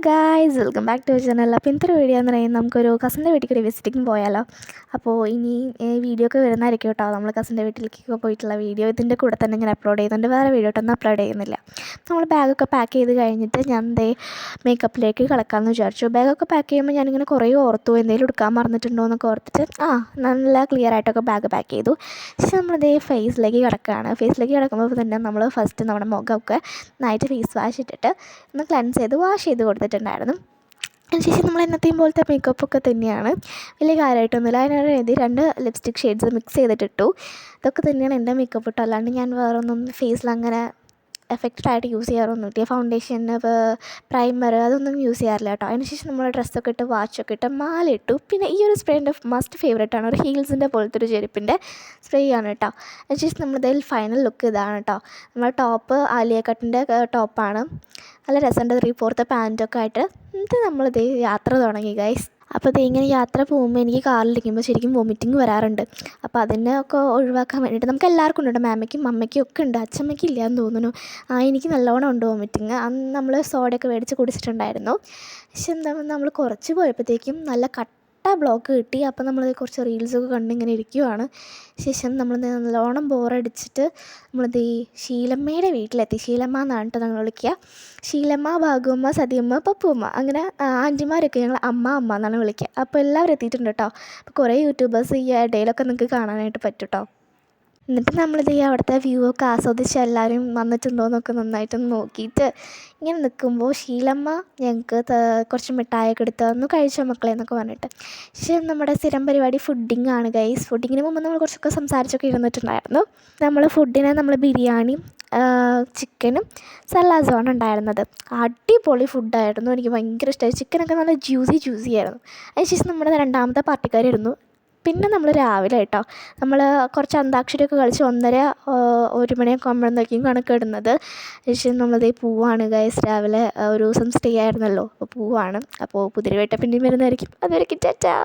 Guys, welcome back to channel. അപ്പോൾ ഇന്നത്തെ video എന്ന് പറയുന്നത് നമുക്കൊരു കസിൻ്റെ വീട്ടിൽ വിസിറ്റിംഗ് പോയാലോ. അപ്പോൾ ഇനി വീഡിയോ ഒക്കെ വരുന്നതായിരിക്കും കേട്ടോ. നമ്മൾ കസിൻ്റെ വീട്ടിലേക്കൊക്കെ പോയിട്ടുള്ള വീഡിയോ ഇതിൻ്റെ കൂടെ തന്നെ ഞാൻ അപ്ലോഡ് ചെയ്യുന്നുണ്ട്. വേറെ വീഡിയോ ഒന്നും അപ്ലോഡ് ചെയ്യുന്നില്ല. നമ്മൾ ബാഗൊക്കെ പാക്ക് ചെയ്ത് കഴിഞ്ഞിട്ട് ഞാൻ മേക്കപ്പിലേക്ക് കിടക്കാമെന്ന് വിചാരിച്ചു. ബാഗൊക്കെ പാക്ക് ചെയ്യുമ്പോൾ ഞാനിങ്ങനെ കുറേ ഓർത്തു എന്തെങ്കിലും എടുക്കാൻ മറന്നിട്ടുണ്ടോ എന്നൊക്കെ ഓർത്തിട്ട് നല്ല ക്ലിയർ ആയിട്ടൊക്കെ ബാഗ് പാക്ക് ചെയ്തു. പക്ഷേ നമ്മളിതേ ഫേസിലേക്ക് കിടക്കുകയാണ്. ഫേസിലേക്ക് കിടക്കുമ്പോൾ തന്നെ നമ്മൾ ഫസ്റ്റ് നമ്മുടെ മുഖമൊക്കെ നന്നായിട്ട് ഫേസ് വാഷ് ഇട്ടിട്ട് ഒന്ന് ക്ലെൻസ് ചെയ്ത് വാഷ് ചെയ്ത് കൊടുത്തിട്ടുണ്ടായിരുന്നു. അതിനുശേഷം നമ്മൾ എന്നത്തെയും പോലത്തെ മേക്കപ്പൊക്കെ തന്നെയാണ്, വലിയ കാര്യമായിട്ടൊന്നുമില്ല. അതിനൊരു 2 ലിപ്സ്റ്റിക് ഷെയ്ഡ്സ് മിക്സ് ചെയ്തിട്ടിട്ടു. ഇതൊക്കെ തന്നെയാണ് എൻ്റെ മേക്കപ്പ് ഇട്ടോ. അല്ലാണ്ട് ഞാൻ വേറൊന്നും ഫേസിലങ്ങനെ എഫക്റ്റഡായിട്ട് യൂസ് ചെയ്യാറൊന്നുമില്ല. ഫൗണ്ടേഷൻ, പ്രൈമർ അതൊന്നും യൂസ് ചെയ്യാറില്ല കേട്ടോ. അതിനുശേഷം നമ്മൾ ഡ്രസ്സൊക്കെ ഇട്ട് വാച്ചൊക്കെ ഇട്ട് മാല ഇട്ടു. പിന്നെ ഈ ഒരു സ്പ്രേ എൻ്റെ മസ്റ്റ് ഫേവറേറ്റാണ്. ഒരു ഹീൽസിൻ്റെ പോലത്തെ ഒരു ചെരുപ്പിൻ്റെ സ്പ്രേ ആണ് കേട്ടോ. അതിനുശേഷം നമ്മളിതിൽ ഫൈനൽ ലുക്ക് ഇതാണ് കേട്ടോ. നമ്മുടെ ടോപ്പ് ആലിയ കട്ടിൻ്റെ ടോപ്പാണ്. നല്ല രസമുണ്ട്. 3/4 പാൻറ്റൊക്കെ ആയിട്ട്. എന്നിട്ട് നമ്മളിത് യാത്ര തുടങ്ങി ഗൈസ്. അപ്പോൾ ഇങ്ങനെ യാത്ര പോകുമ്പോൾ എനിക്ക് കാറിലിരിക്കുമ്പോൾ ശരിക്കും വൊമിറ്റിങ് വരാറുണ്ട്. അപ്പോൾ അതിനൊക്കെ ഒഴിവാക്കാൻ വേണ്ടിയിട്ട് നമുക്ക് എല്ലാവർക്കും ഉണ്ട്. മാമയ്ക്കും അമ്മയ്ക്കും ഒക്കെ ഉണ്ട്, അച്ഛമ്മയ്ക്ക് ഇല്ലയെന്ന് തോന്നുന്നു. എനിക്ക് നല്ലോണം ഉണ്ട് വൊമിറ്റിങ്. അന്ന് നമ്മൾ സോഡയൊക്കെ മേടിച്ച് കുടിച്ചിട്ടുണ്ടായിരുന്നു. പക്ഷെ എന്താ, നമ്മൾ കുറച്ച് പോയപ്പോഴത്തേക്കും നല്ല ബ്ലോക്ക് കിട്ടി. അപ്പോൾ നമ്മൾ കുറച്ച് റീൽസൊക്കെ കണ്ട് ഇങ്ങനെ ഇരിക്കുവാണ്. ശേഷം നമ്മൾ നല്ലോണം ബോറടിച്ചിട്ട് നമ്മളിത് ശീലമ്മയുടെ വീട്ടിലെത്തി. ശീലമ്മ എന്നാണ് കേട്ടോ ഞങ്ങൾ വിളിക്കുക. ശീലമ്മ, ഭാഗുമ്മ, സതിയമ്മ, പപ്പുമ്മ, അങ്ങനെ ആൻറ്റിമാരൊക്കെ ഞങ്ങൾ അമ്മ എന്നാണ് വിളിക്കുക. അപ്പോൾ എല്ലാവരും എത്തിയിട്ടുണ്ട് കേട്ടോ. അപ്പോൾ കുറേ യൂട്യൂബേഴ്സ് ഈ ഇടയിലൊക്കെ നിങ്ങൾക്ക് കാണാനായിട്ട് പറ്റും കേട്ടോ. എന്നിട്ട് നമ്മളിത് അവിടുത്തെ വ്യൂ ഒക്കെ ആസ്വദിച്ച് എല്ലാവരും വന്നിട്ടുണ്ടോ എന്നൊക്കെ നന്നായിട്ടൊന്ന് നോക്കിയിട്ട് ഇങ്ങനെ നിൽക്കുമ്പോൾ ശീലമ്മ ഞങ്ങൾക്ക് കുറച്ച് മിഠായിയൊക്കെ എടുത്ത് തന്നു. കഴിച്ചോ മക്കളെ എന്നൊക്കെ പറഞ്ഞിട്ട്. പക്ഷേ നമ്മുടെ സ്ഥിരം പരിപാടി ഫുഡിങ് ആണ് ഗൈസ്. ഫുഡിങ്ങിന് മുമ്പ് നമ്മൾ കുറച്ചൊക്കെ സംസാരിച്ചൊക്കെ ഇരുന്നിട്ടുണ്ടായിരുന്നു. നമ്മൾ ബിരിയാണി, ചിക്കനും സലാഡുമാണ് ഉണ്ടായിരുന്നത്. അടിപൊളി ഫുഡായിരുന്നു. എനിക്ക് ഭയങ്കര ഇഷ്ടമായി. ചിക്കനൊക്കെ നല്ല ജ്യൂസി ആയിരുന്നു. അതിനുശേഷം നമ്മുടെ രണ്ടാമത്തെ പാർട്ടിക്കാരായിരുന്നു. പിന്നെ നമ്മൾ രാവിലെ കേട്ടോ, നമ്മൾ കുറച്ച് അന്താക്ഷരിയൊക്കെ കളിച്ച് 1:30-1 മണിയൊക്കെ ആകുമ്പോഴത്തേക്കും കണക്കിടുന്നത്. ശേഷം നമ്മളതേ പോവാണ് ഗൈസ്. രാവിലെ ഒരു ദിവസം സ്റ്റേ ആയിരുന്നല്ലോ, അപ്പോൾ പോവാണ്. അപ്പോൾ പുതിയ വീട്ടിൽ പിന്നെയും വരുന്നതായിരിക്കും. അതുവരെയ്ക്കും ടാറ്റാ.